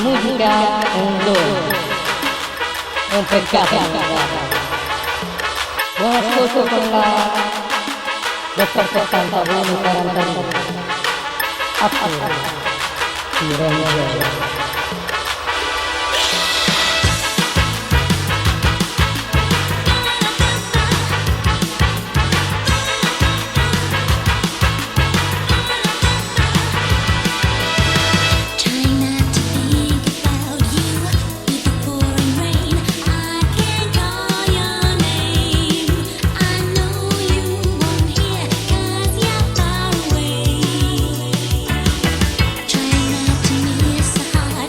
musica è un dono, è un peccato. Buon ascolto con la dottor 71 42. Appena ti rende. Try not to miss the heart.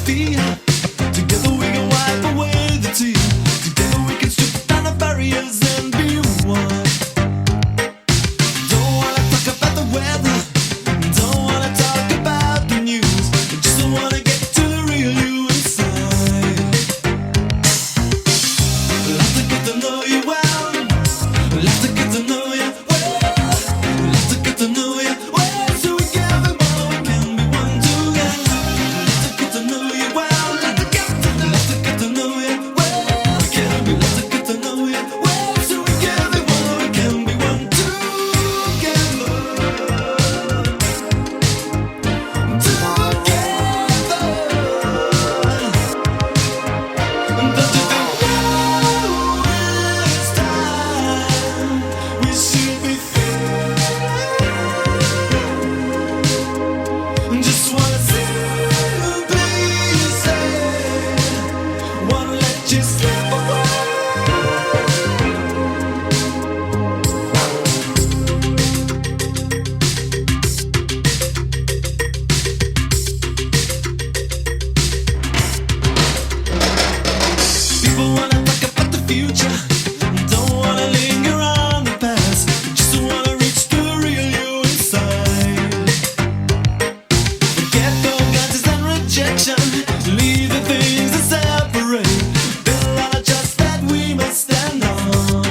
fear. Together we can wipe away the tears. Together we can strip down the barriers and be one. Don't wanna talk about the weather. Don't wanna talk about the news. I just wanna get to the real you inside. Love to get to know you well. Love to get to know you well. Love to get to know you well. So we can be more, we can be one together. Love to get to know you well. Love to get to know you well. We can be love to get to know you well. So we can be more, we can be one together. Just wanna simply say, wanna let you slip away. People wanna talk about the future, don't wanna linger on the past. Just wanna reach the real you inside. Forget guns and rejection. Leave the things that separate. Build on a trust that we must stand on.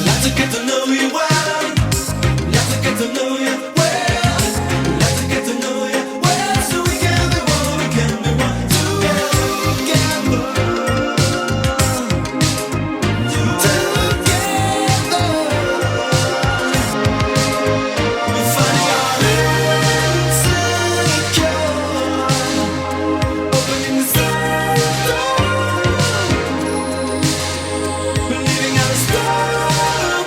Like to get to know you well. Like to get to know you well. Like to get to know you well. So we can be one, we can be one together. Finding our insecure, opening the side door, believing our stubborn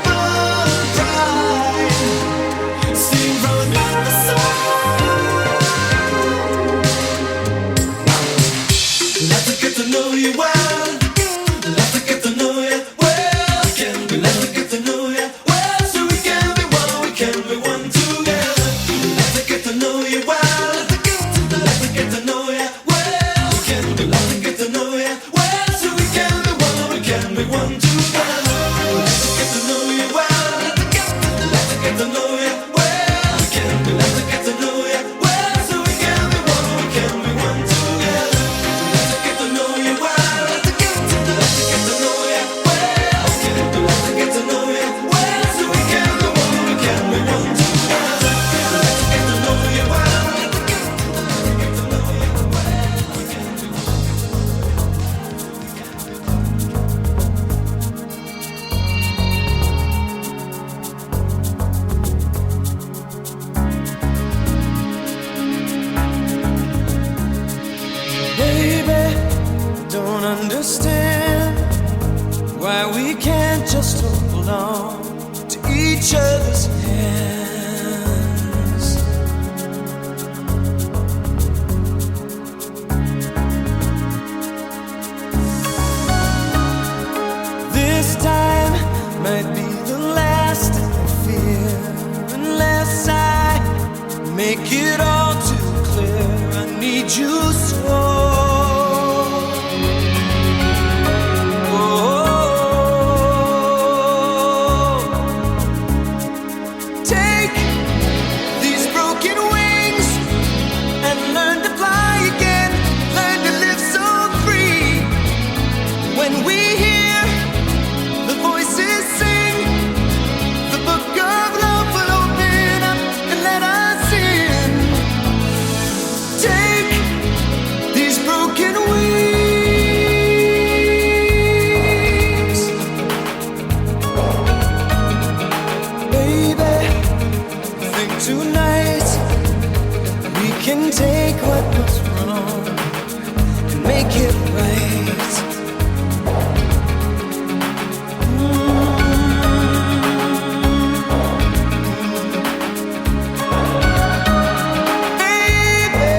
pride, seeing from another side. Like to get to know you well. Like to get to know you well. Can we like to get to know you well? So we can be one, we can be one together. Like to get to know you well. Like to get to know you well. Can we like to get to know you well? So we can be one, we can be one together. Like to get to know you well. Like to get to know you well. Can we like to get to know you well? So we can be one, we can be one together. Like to get to know you well. Like to get to know you well. Can we like to get to know you well? So we can be one, we can be one together. Like to get to know you well. Like to get to know you well. We can be one. Baby, don't understand why we can't just hold on to each other's hands. This time might be the last I fear, unless I make it all too clear. I need you so. Take these broken wings and learn to fly again. Learn to live so free. When we hear the voices sing, the book of love will open up and let us in. Take these broken wings, baby. Think tonight we can take what was wrong and make it right. Baby,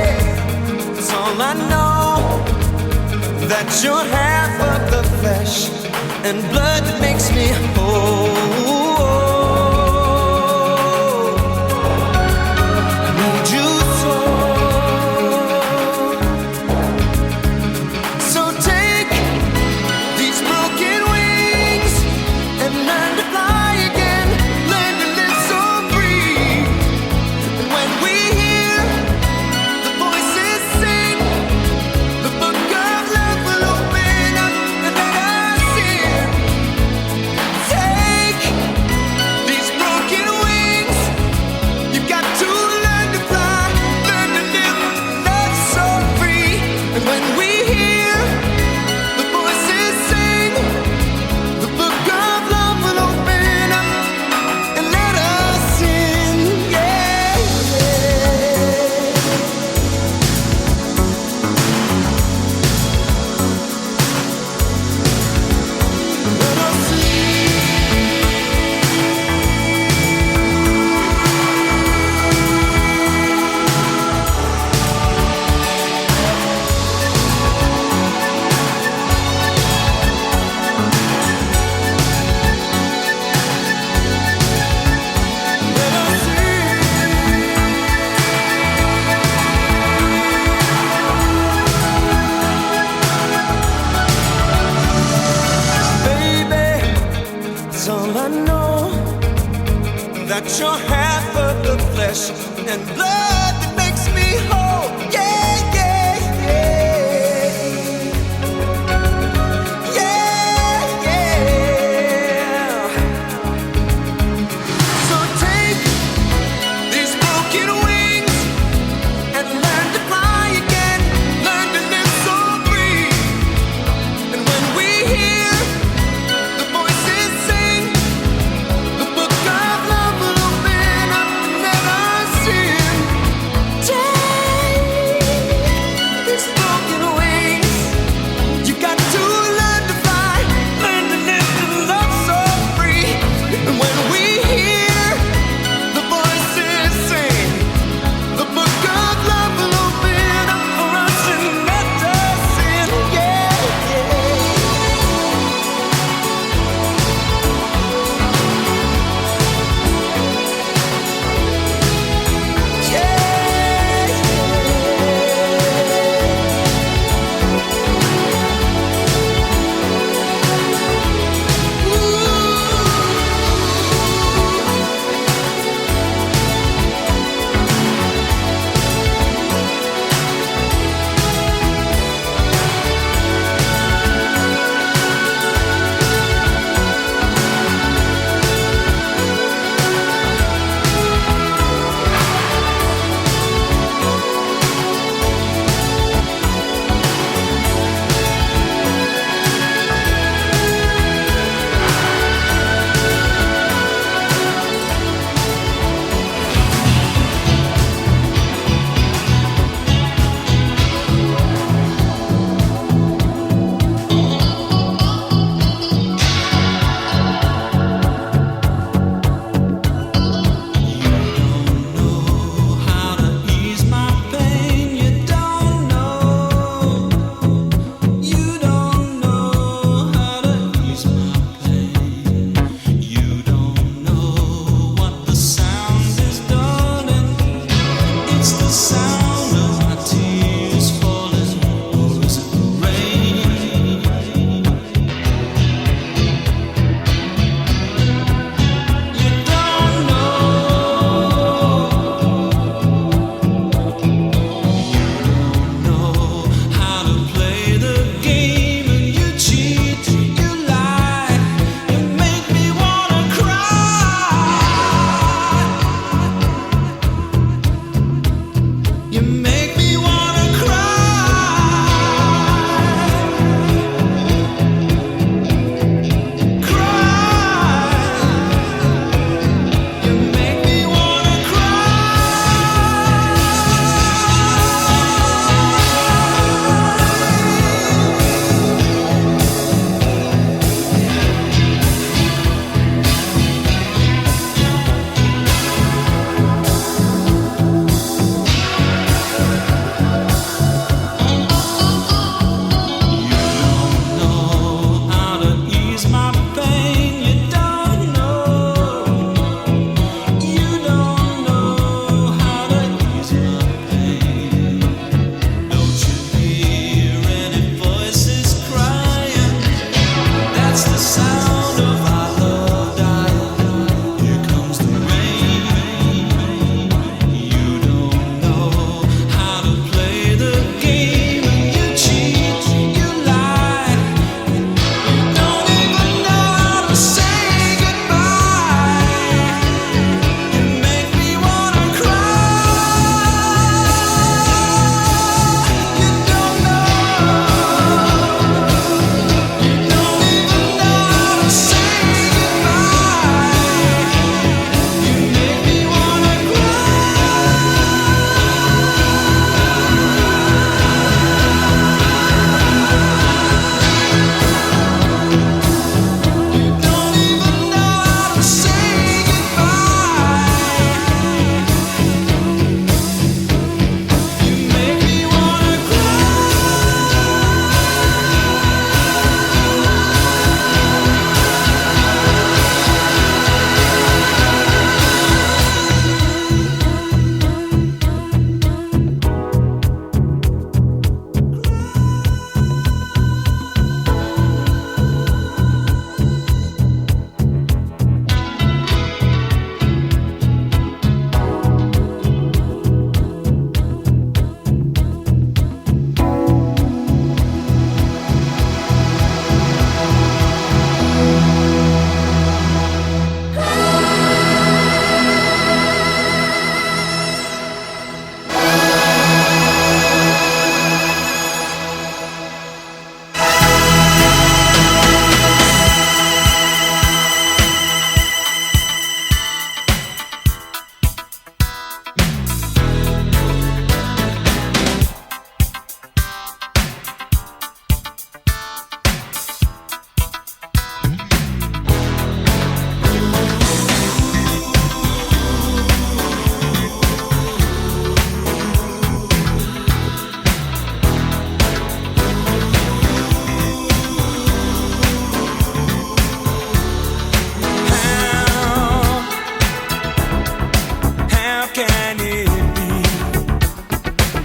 it's all I know, that you're half of the flesh and blood that makes me whole. I need you so.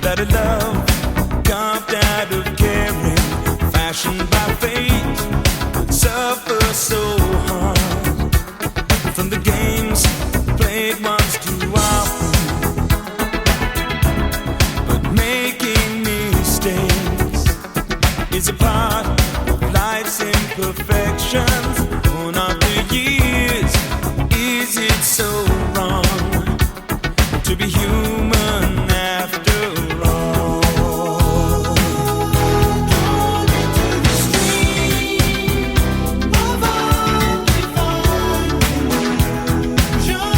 that a love carved out of caring, fashioned by fate, would suffer so hard from the games played once too often. But making mistakes is a part of life's imperfections. Born after years, is it so wrong to be human after all? Drawn into the stream of undefined illusion,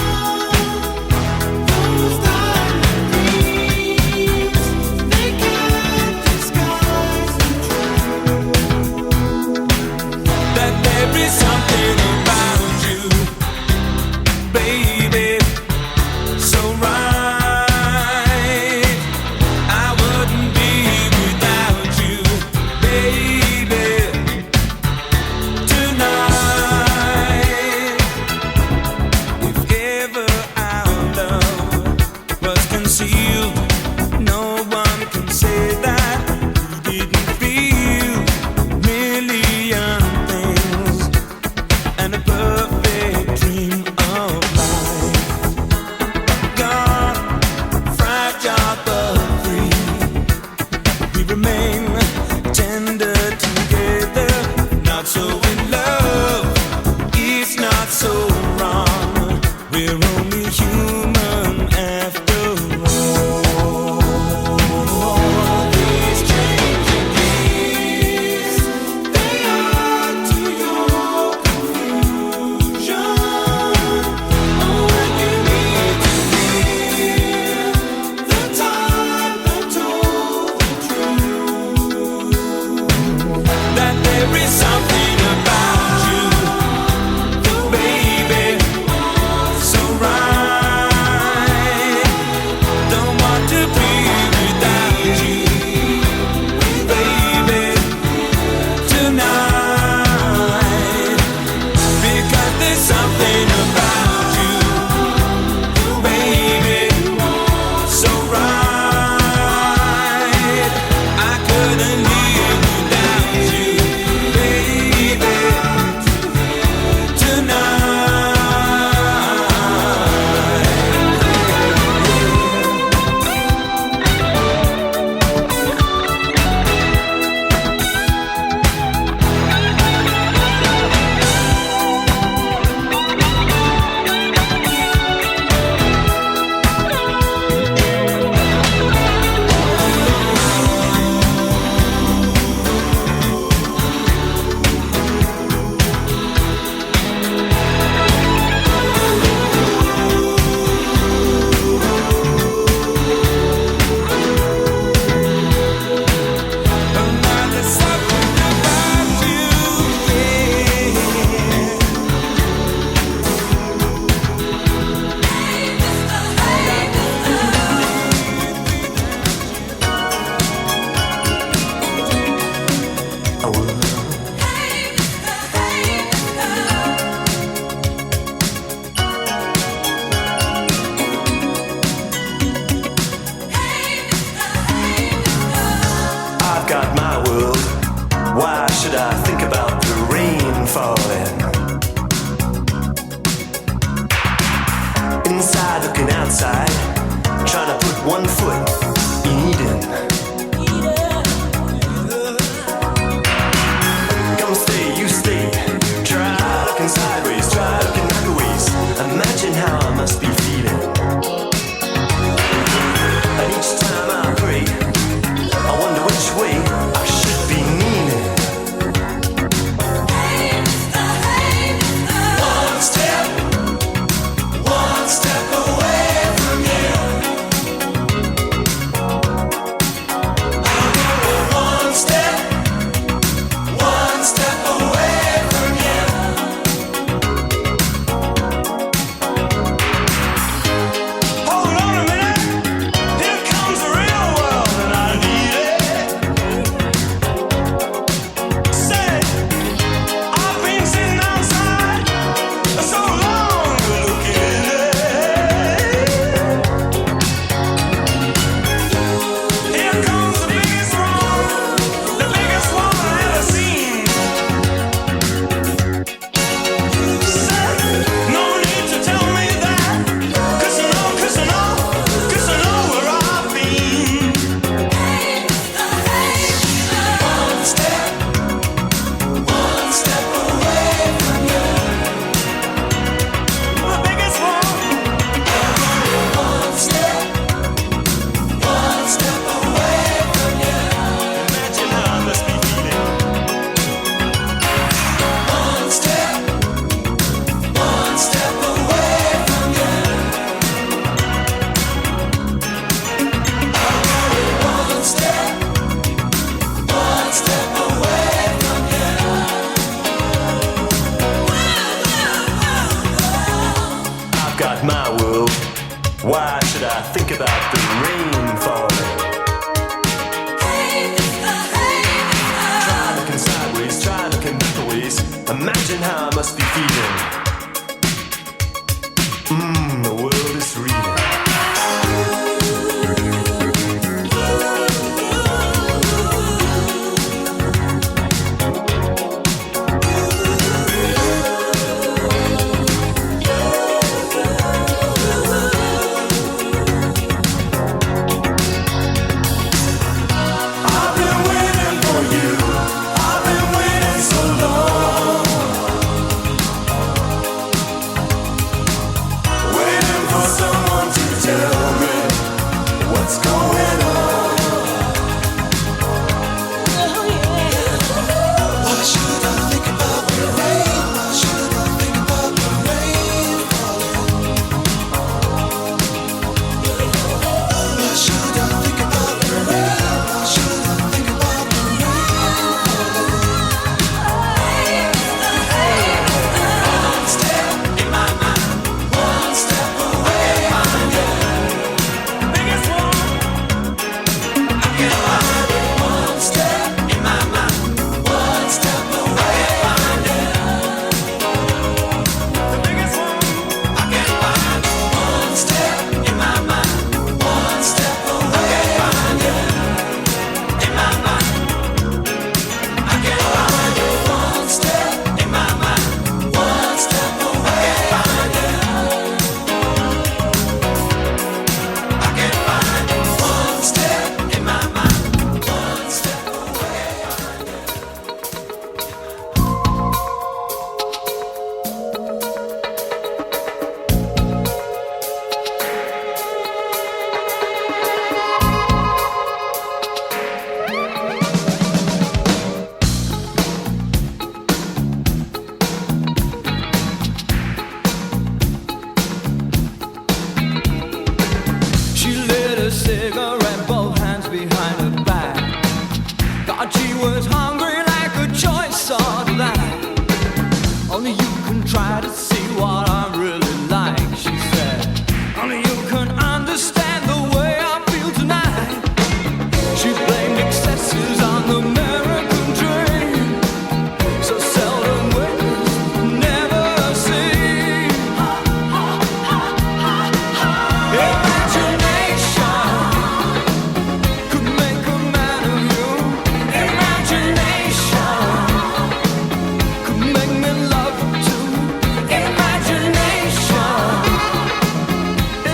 those diamond dreams, they can't disguise the truth that there is She lit a cigarette, both hands behind her back. God, she was hungry like a choice of life. Only you can try to see what I'm really like, she said. Only you can understand the way I feel tonight. She blamed excesses on the American dream. So seldom witnessed, never seen. Imagination could make a man of you. Imagination could make me love you too. Imagination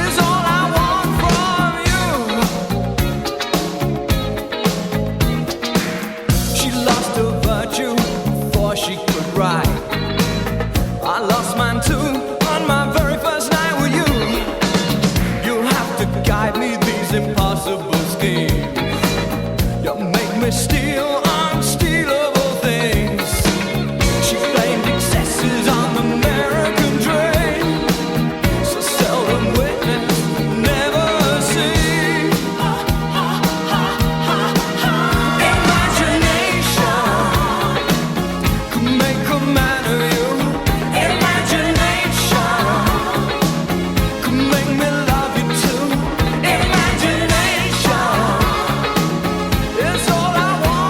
is all I want from you. She lost her virtue before she could write. I lost mine too on my very first night with you. You'll have to guide me these impossible schemes. You make me steal unstealable things. She blamed excesses on the American dream. So seldom witnessed, never seen. Imagination could make a man of you. Imagination could make me love you too. Imagination is all I want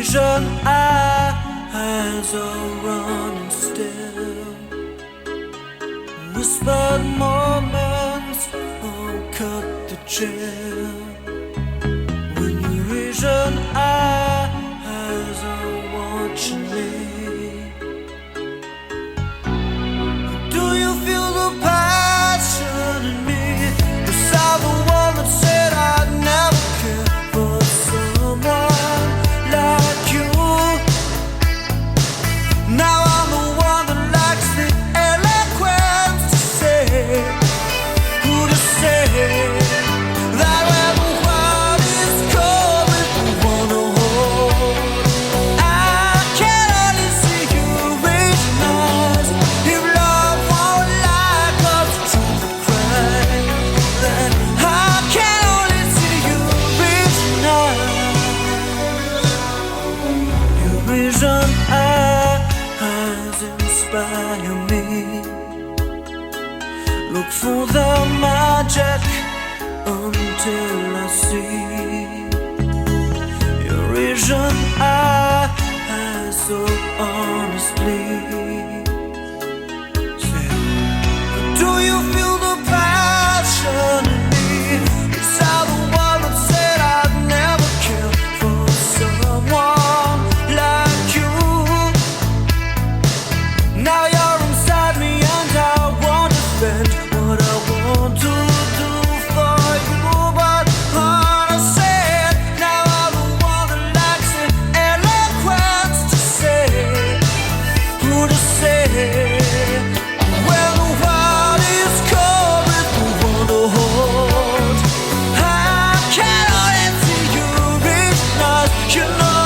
vision eyes are running still. Whispered moments, oh, cut the chill. When your vision eyes are watching me, do you feel the passion in me? Cause I'm the one that said I'd never care for someone like you. Now I'm the one that lacks the eloquence to say, who to say that when the world is cold, we wanna hold. I can only see you reach nice. If love won't like us to cry, then I can only see you reach nice. Your vision eyes inspire me. Look for the magic until I see your vision eyes so honestly. Say, do you feel the passion in me? Is I the one that said I'd never care for someone like you? Now you're inside me and I won't defend what I want to do for you. But I said, now I'm the one that lacks the eloquence to say, who to say when the world is cold with the one to hold. I can only see you reach nice. You know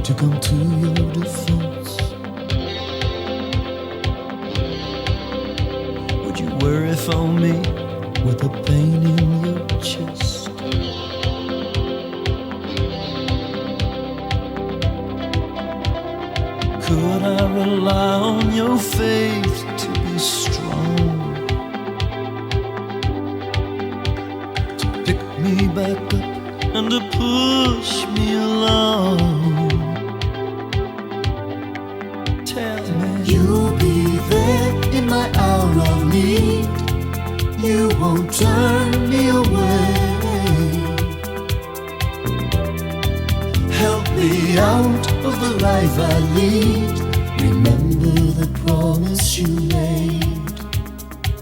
to come to your defense? Would you worry for me with the pain in your chest? Could I rely on your faith to be strong, to pick me back up and to push me along? Tell me you'll be there in my hour of need. You won't turn me away. Help me out of the life I lead. Remember the promise you made.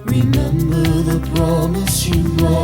Remember the promise you made.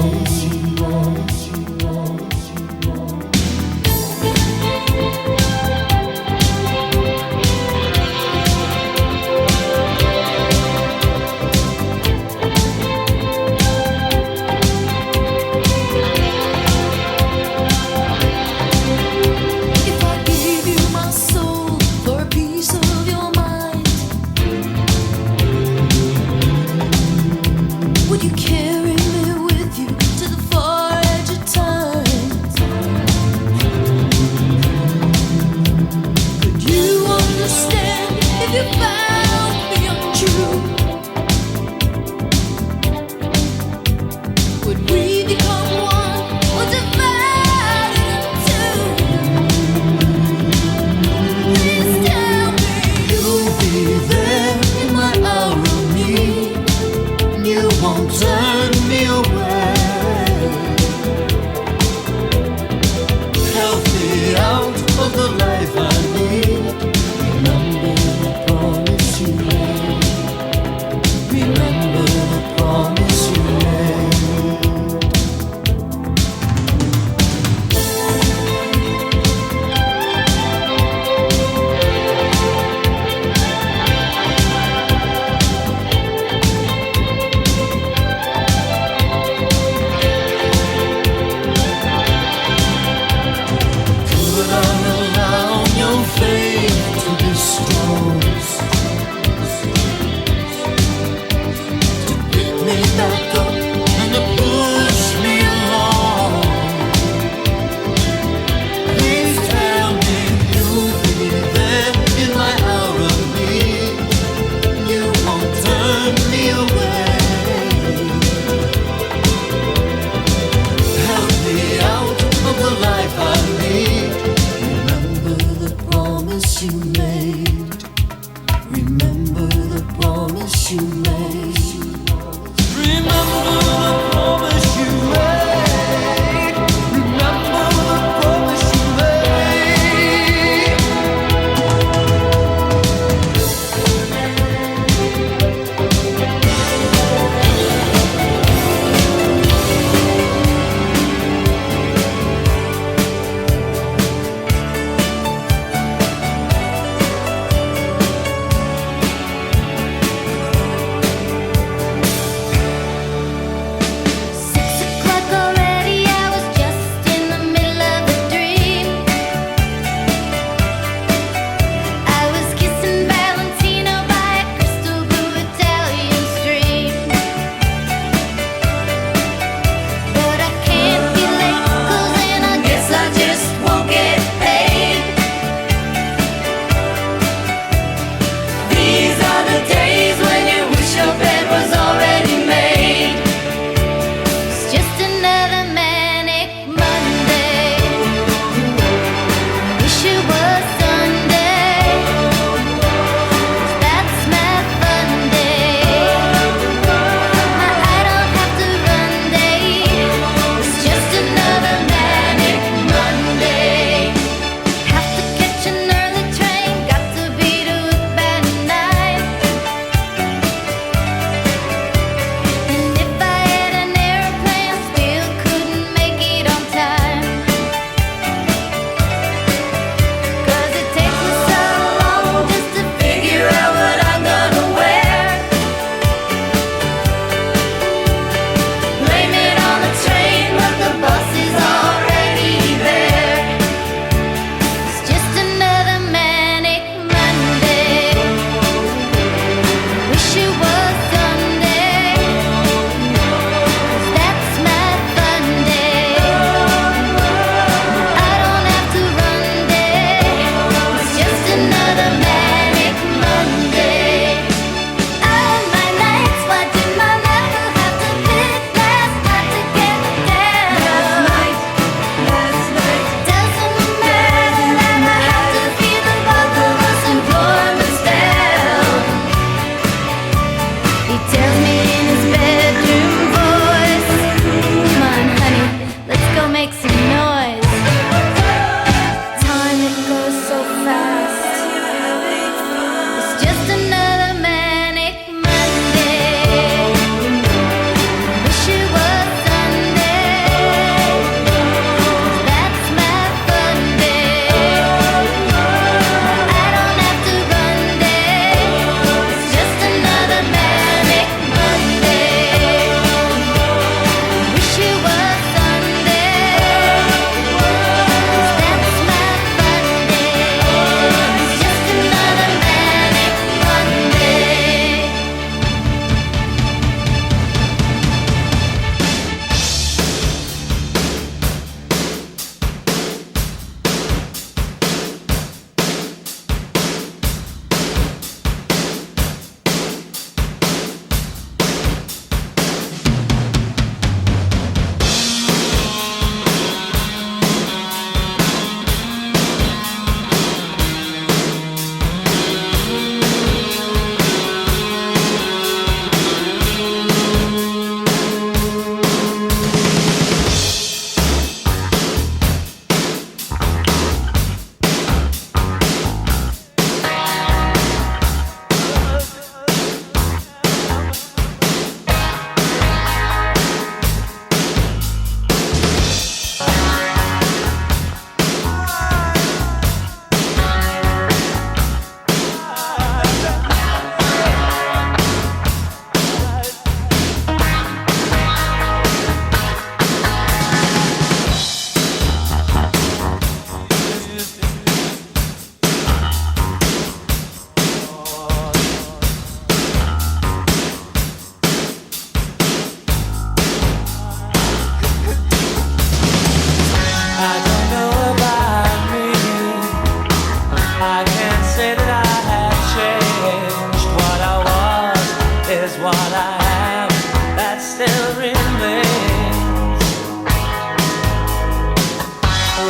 is what I have that still remains.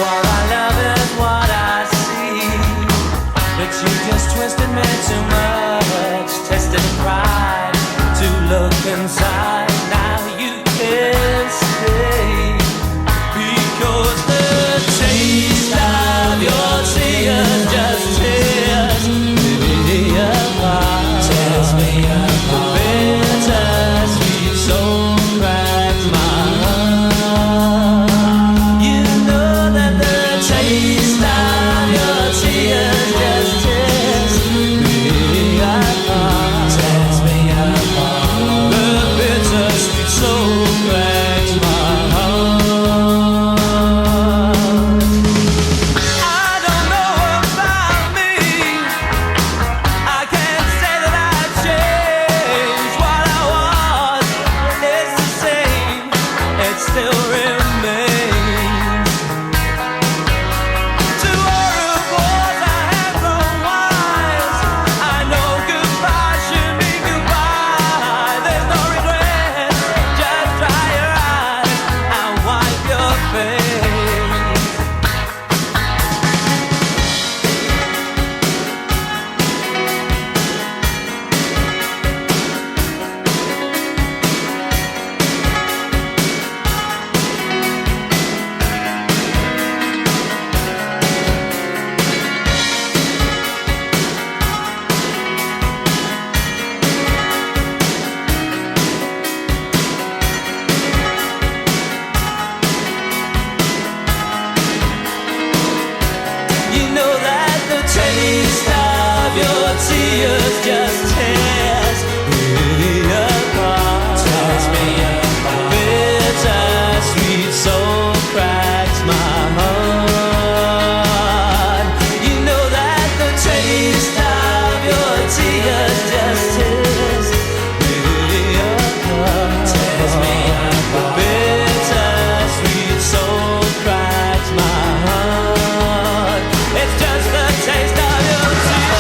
What I love is what I see, but you just twisted me too much, tested pride to look inside. Now you can stay, because the taste of your tears just tears me apart. Tears me apart. Bittersweet soul cracks my heart. You know that the taste of your tears just tears me apart. Tears me apart. The bittersweet soul cracks my heart. I don't know about me. I can't say that I've changed. What I was is the same. It still remains. To all of course I have grown wise. I know goodbye should be goodbye. There's no regret. Just dry your eyes and wipe your face. You know that the taste of your tears just tears me apart. Tears me apart. Bittersweet soul cracks my heart. You know that the taste of your tears just tears me apart. Tears me apart. Bittersweet soul cracks my heart. It's just the taste of your tears.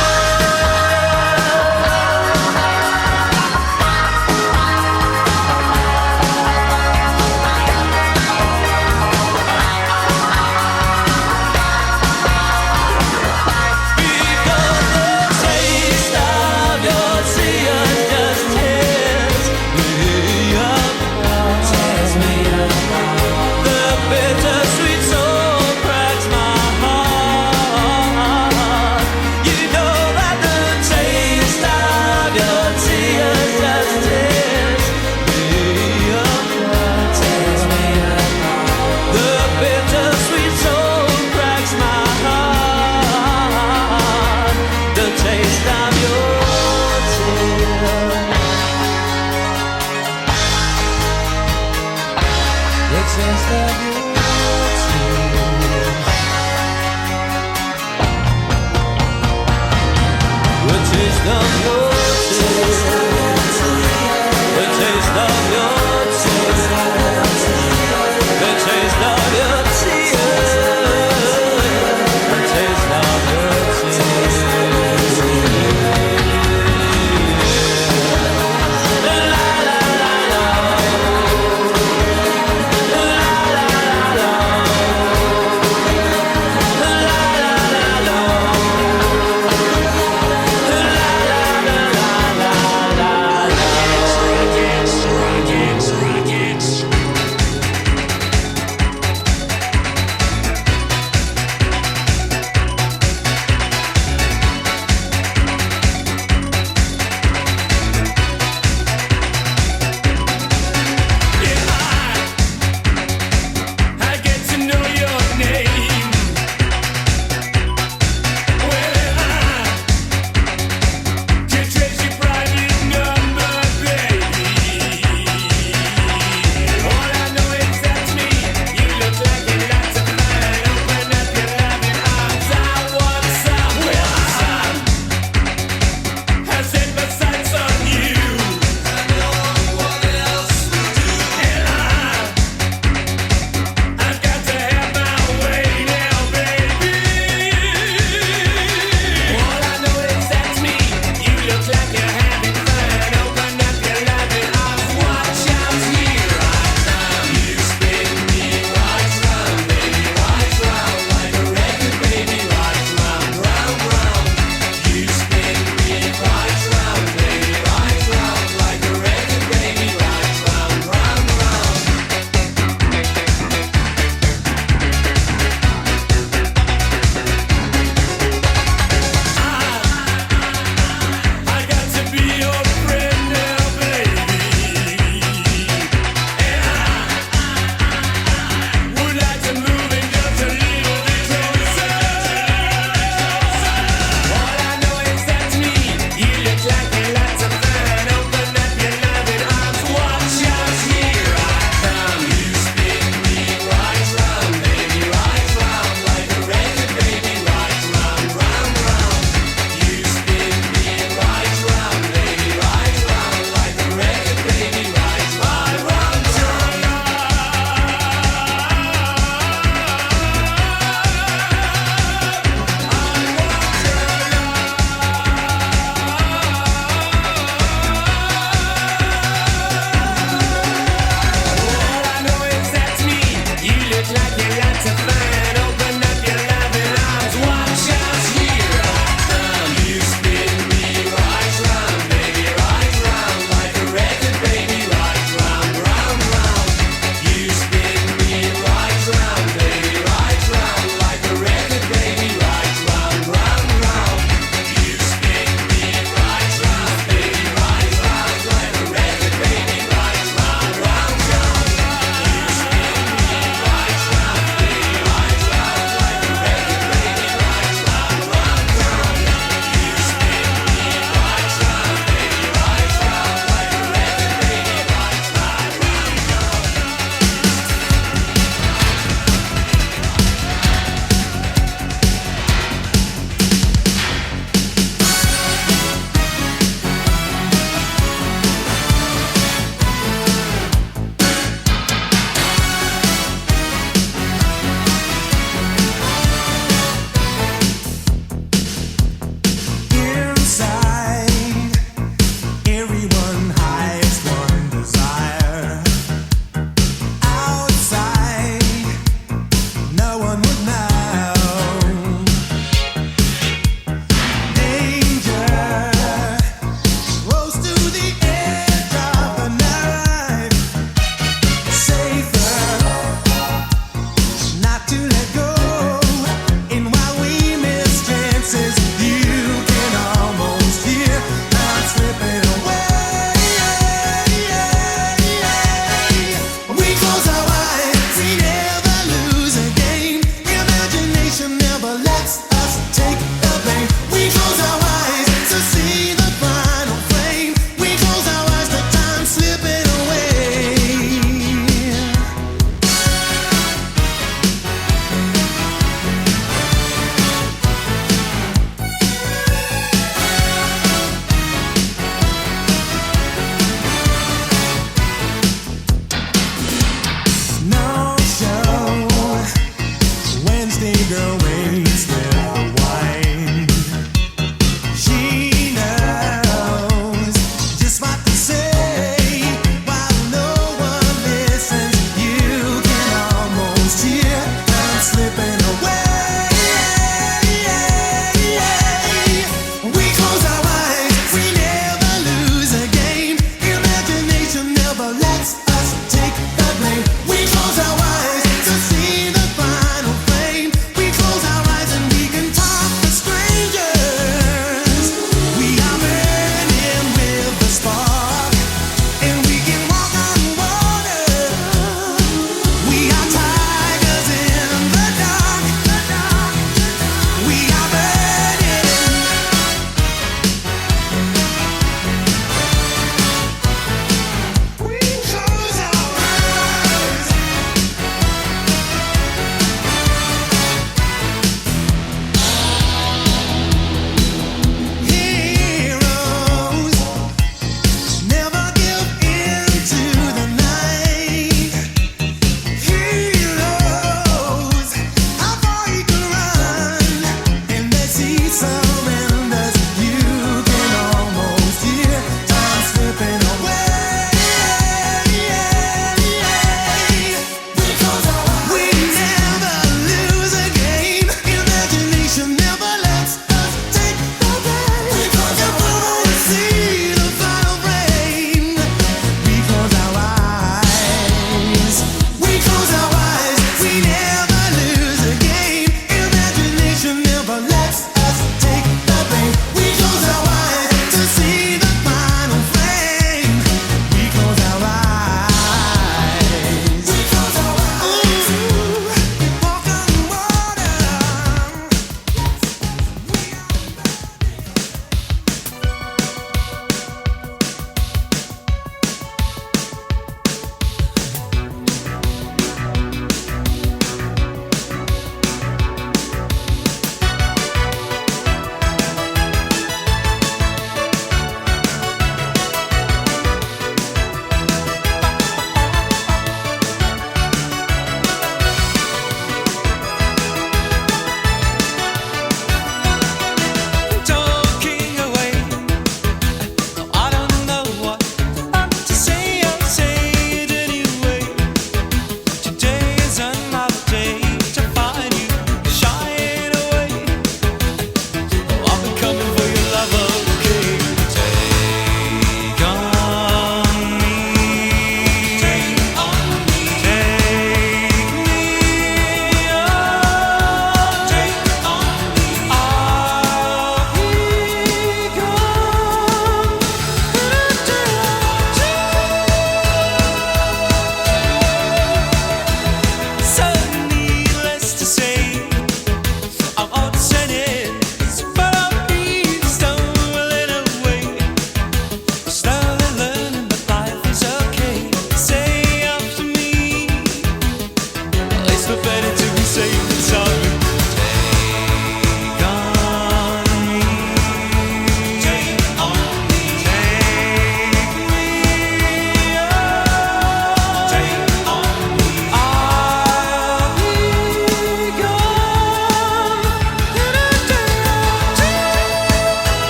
Because the taste of your tears just tears me apart. Tears me apart. The bittersweet soul cracks my heart. You know that the taste of your tears just tears me apart. Tears me apart. The bittersweet soul cracks my heart. The taste of your tears. The taste of your